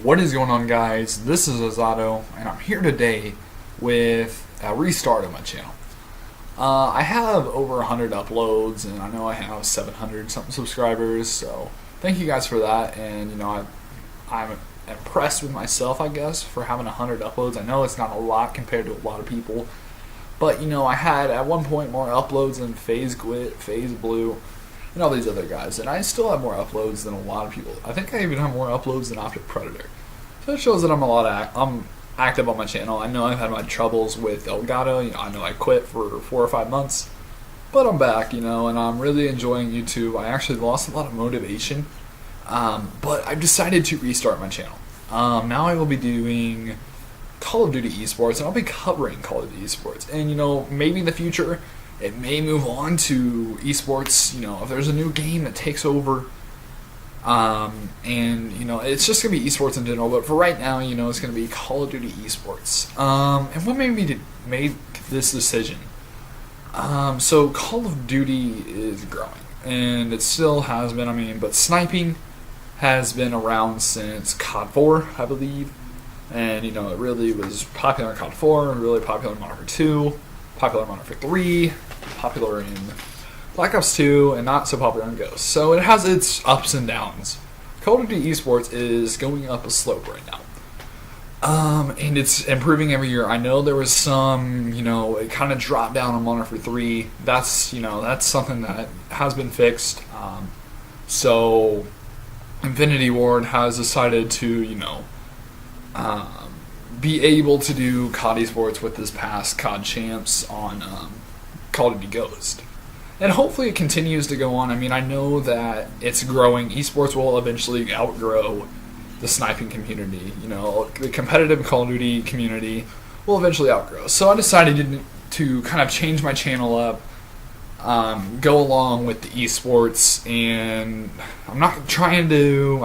What is going on, guys? This is Izado, and I'm here today with a restart of my channel. I have over 100 uploads, and I know I have 700 something subscribers, so thank you guys for that. And I'm impressed with myself, I guess, for having 100 uploads. I know it's not a lot compared to a lot of people, but I had at one point more uploads than FaZe Gwit, FaZe Blue, and all these other guys, and I still have more uploads than a lot of people. I think I even have more uploads than Optic Predator. So it shows that I'm active on my channel. I know I've had my troubles with Elgato. I know I quit for 4 or 5 months, but I'm back. And I'm really enjoying YouTube. I actually lost a lot of motivation, but I've decided to restart my channel. Now I will be doing Call of Duty eSports, and I'll be covering Call of Duty eSports. And maybe in the future it may move on to eSports, if there's a new game that takes over, it's just going to be eSports in general, but for right now, it's going to be Call of Duty eSports. And what made me to make this decision? So Call of Duty is growing, and it still has been, but sniping has been around since CoD 4, I believe, and, it really was popular in CoD 4, really popular in Modern Warfare 2, popular in Modern Warfare 3, popular in Black Ops 2, and not so popular in Ghost. So it has its ups and downs. Call of Duty eSports is going up a slope right now. And it's improving every year. I know there was some, it kind of dropped down on Modern Warfare 3. That's something that has been fixed. So Infinity Ward has decided to, be able to do CoD eSports with this past CoD Champs on Call of Duty Ghost. And hopefully it continues to go on. I know that it's growing. Esports will eventually outgrow the sniping community. The competitive Call of Duty community will eventually outgrow. So I decided to kind of change my channel up, go along with the esports, and I'm not trying to,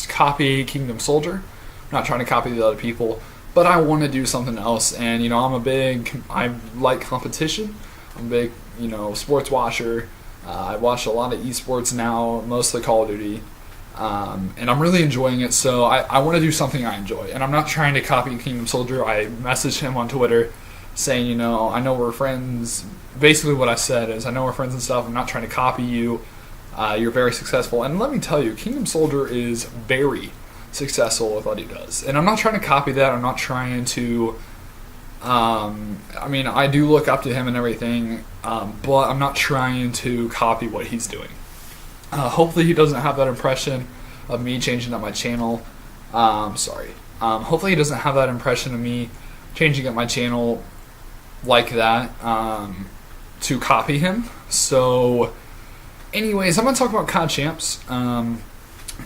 copy Kingdom Soldier. I'm not trying to copy the other people, but I want to do something else. And I like competition. I'm a big, sports watcher. I watch a lot of esports now, mostly Call of Duty, and I'm really enjoying it. So I want to do something I enjoy, and I'm not trying to copy Kingdom Soldier. I messaged him on Twitter saying, I know we're friends. Basically what I said is, I know we're friends and stuff. I'm not trying to copy you. You're very successful, and let me tell you, Kingdom Soldier is very successful with what he does, and I'm not trying to copy that. I'm not trying to I do look up to him and everything, but I'm not trying to copy what he's doing. Hopefully he doesn't have that impression of me changing up my channel. Hopefully he doesn't have that impression of me changing up my channel like that, to copy him. So anyways, I'm going to talk about CoD Champs.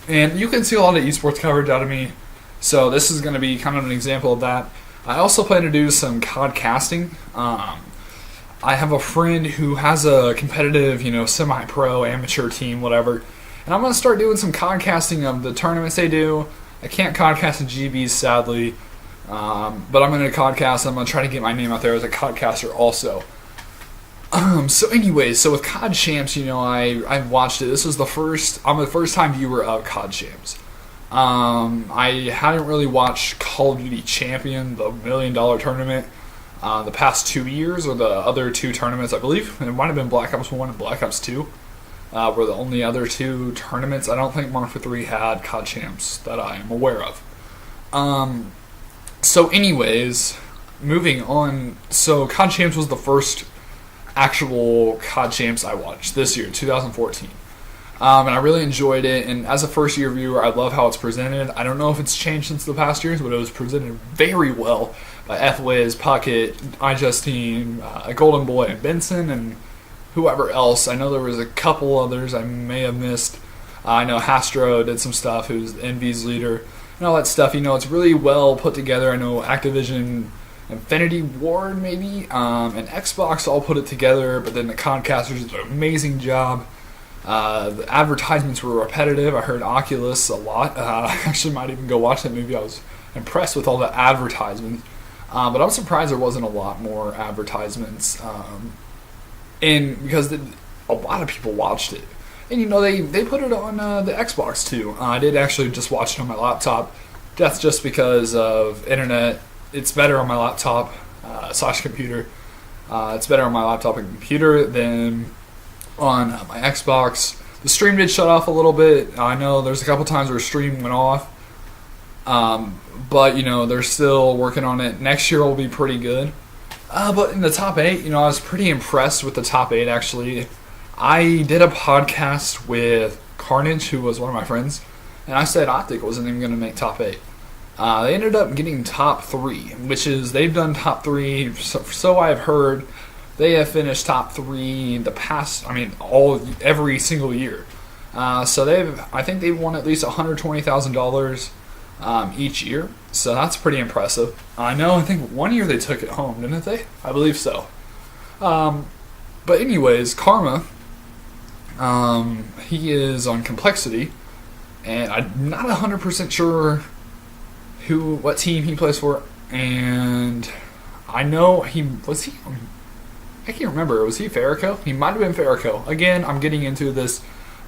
And you can see a lot of esports coverage out of me, so this is going to be kind of an example of that. I also plan to do some COD casting. I have a friend who has a competitive, semi-pro, amateur team, whatever, and I'm going to start doing some COD casting of the tournaments they do. I can't COD cast in GBs, sadly, but I'm going to COD cast. I'm going to try to get my name out there as a COD caster also. So with CoD Champs, I watched it. I'm the first time viewer of CoD Champs. I hadn't really watched Call of Duty Champion, the $1 million tournament, the past 2 years, or the other 2 tournaments, I believe. It might have been Black Ops 1 and Black Ops 2, were the only other 2 tournaments. I don't think Modern Warfare 3 had CoD Champs that I am aware of. Moving on. So CoD Champs was the first actual CoD Champs I watched this year, 2014. And I really enjoyed it, and as a first-year viewer, I love how it's presented. I don't know if it's changed since the past years, but it was presented very well by Ethwiz, Puckett, iJustine, Golden Boy, and Benson, and whoever else. I know there was a couple others I may have missed. I know Hastro did some stuff, who's Envy's leader, and all that stuff. It's really well put together. I know Activision, Infinity Ward, maybe, and Xbox all put it together, but then the Concasters did an amazing job. The advertisements were repetitive. I heard Oculus a lot. I actually might even go watch that movie. I was impressed with all the advertisements. But I'm surprised there wasn't a lot more advertisements. Because a lot of people watched it. And they put it on the Xbox too. I did actually just watch it on my laptop. That's just because of internet. It's better on my laptop slash computer. It's better on my laptop and computer than on my Xbox. The stream did shut off a little bit. I know there's a couple times where stream went off. But, they're still working on it. Next year will be pretty good. But in the top 8, I was pretty impressed with the top 8, actually. I did a podcast with Carnage, who was one of my friends, and I said Optic wasn't even going to make top 8. They ended up getting top 3, which is, they've done top 3, so I've heard. They have finished top 3 the past, every single year. So I think they've won at least $120,000 each year. So that's pretty impressive. I think one year they took it home, didn't they? I believe so. But anyways, Karma, he is on Complexity, and I'm not 100% sure what team he plays for, and I know I can't remember. Was he Farrakho? He might have been Farrakho. Again, I'm getting into this.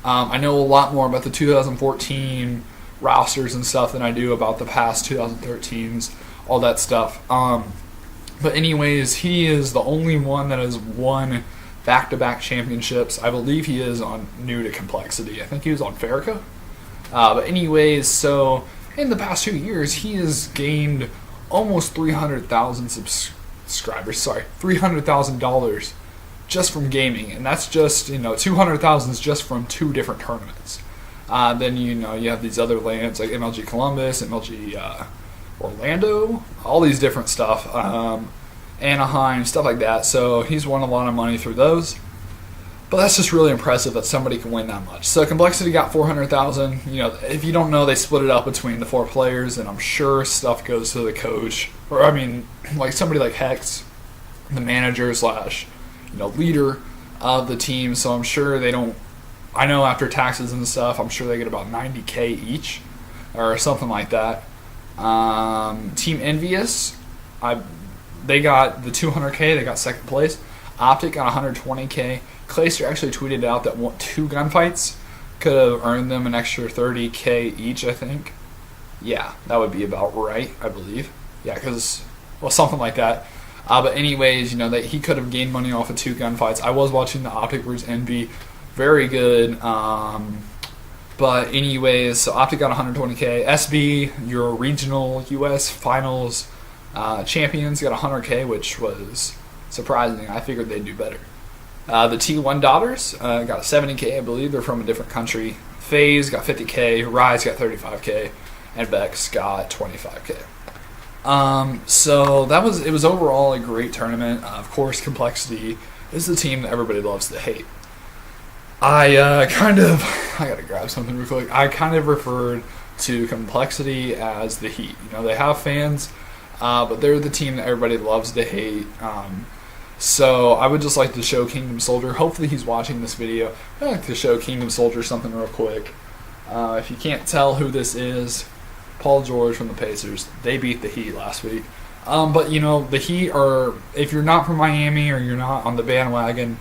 I know a lot more about the 2014 rosters and stuff than I do about the past 2013s, all that stuff. But anyways, he is the only one that has won back-to-back championships. I believe he is new to Complexity. I think he was on Farrakho. But anyways, so in the past 2 years, he has gained almost 300,000 subscribers. Sorry, $300,000 just from gaming, and that's just 200,000 is just from 2 different tournaments. Then you have these other lands like MLG Columbus, MLG Orlando, all these different stuff, Anaheim, stuff like that. So he's won a lot of money through those. But that's just really impressive that somebody can win that much. So Complexity got 400,000. If you don't know, they split it up between the 4 players, and I'm sure stuff goes to the coach, or like somebody like Hex, the manager slash leader of the team. So I'm sure they don't. I know after taxes and stuff, I'm sure they get about $90K each, or something like that. Team Envious, they got the $200K. They got second place. Optic got $120K. Clayster actually tweeted out that 2 gunfights could have earned them an extra $30K each, I think. Yeah, that would be about right, I believe. Yeah, something like that. But anyways, that he could have gained money off of 2 gunfights. I was watching the Optic versus Envy. Very good. But anyways, so Optic got 120K. SB, your regional US finals champions, got 100K, which was surprising. I figured they'd do better. The T1 Daughters got 70K, I believe. They're from a different country. FaZe got 50K. Rise got 35K. And Bex got 25K. So it was overall a great tournament. Of course, Complexity is the team that everybody loves to hate. I gotta grab something real quick. I kind of referred to Complexity as the Heat. They have fans, but they're the team that everybody loves to hate. So I would just like to show Kingdom Soldier. Hopefully he's watching this video. I'd like to show Kingdom Soldier something real quick. If you can't tell who this is, Paul George from the Pacers. They beat the Heat last week. But the Heat are, if you're not from Miami or you're not on the bandwagon,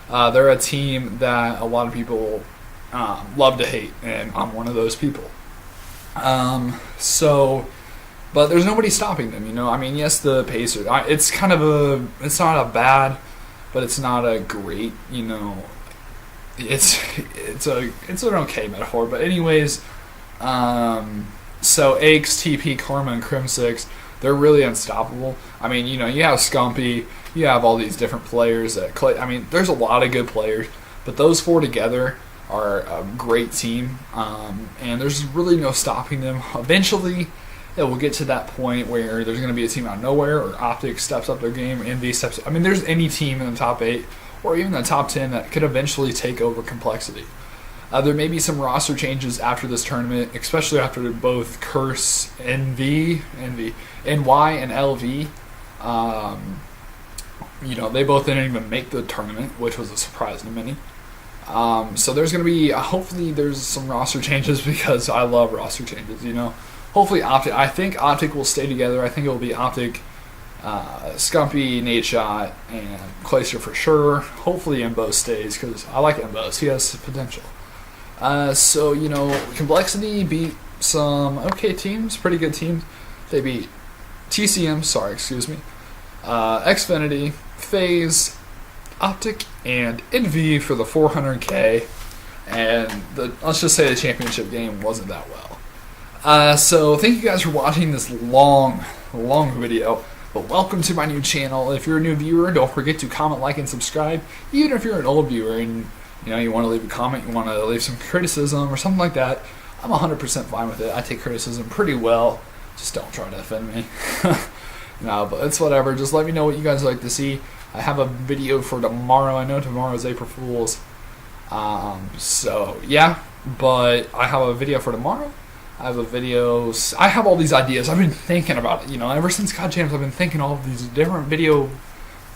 they're a team that a lot of people love to hate, and I'm one of those people. But there's nobody stopping them, yes, the Pacers. It's not a bad, but it's not a great, It's an okay metaphor. But anyways, so Aches, TP, Karma, and Crim6, they're really unstoppable. You have Scumpy, you have all these different players that there's a lot of good players, but those 4 together are a great team, and there's really no stopping them. Eventually, it will get to that point where there's going to be a team out of nowhere, or Optic steps up their game, Envy steps up. There's any team in the top 8, or even the top 10 that could eventually take over Complexity. There may be some roster changes after this tournament, especially after both Curse, NY, and LV. They both didn't even make the tournament, which was a surprise to many. So there's going to be, hopefully there's some roster changes, because I love roster changes, Hopefully Optic, I think Optic will stay together. I think it will be Optic, Scumpy, Nate Shot, and Clayster for sure. Hopefully Embo stays, because I like Embo. He has potential. So, Complexity beat some okay teams, pretty good teams. They beat TCM, Xfinity, FaZe, Optic, and Envy for the 400K. And let's just say the championship game wasn't that well. So thank you guys for watching this long video. But welcome to my new channel. If you're a new viewer, don't forget to comment, like, and subscribe. Even if you're an old viewer and you want to leave a comment, you want to leave some criticism or something like that, I'm 100% fine with it. I take criticism pretty well. Just don't try to offend me. No, but it's whatever. Just let me know what you guys like to see. I have a video for tomorrow. I know tomorrow's April Fool's. So yeah, but I have a video for tomorrow. I have all these ideas. I've been thinking about it, ever since CoD Champs. I've been thinking all of these different video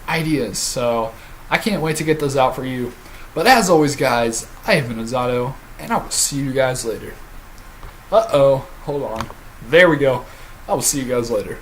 ideas. So I can't wait to get those out for you. But as always, guys, I have been Izado, and I will see you guys later. Hold on. There we go. I will see you guys later.